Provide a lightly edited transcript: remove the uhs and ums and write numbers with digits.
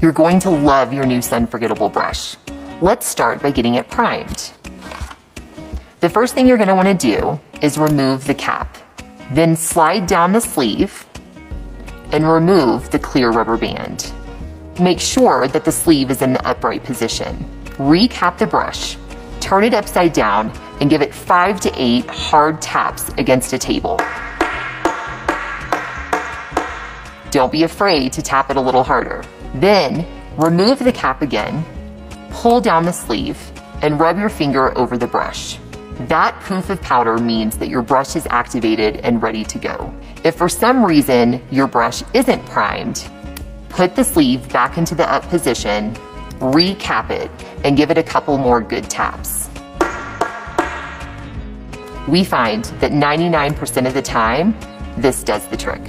You're going to love your new Sunforgettable brush. Let's start by getting it primed. The first thing you're going to want to do is remove the cap. Then slide down the sleeve and remove the clear rubber band. Make sure that the sleeve is in the upright position. Recap the brush, turn it upside down, and give it 5 to 8 hard taps against a table. Don't be afraid to tap it a little harder. Then, remove the cap again, pull down the sleeve, and rub your finger over the brush. That poof of powder means that your brush is activated and ready to go. If for some reason your brush isn't primed, put the sleeve back into the up position, recap it, and give it a couple more good taps. We find that 99% of the time, this does the trick.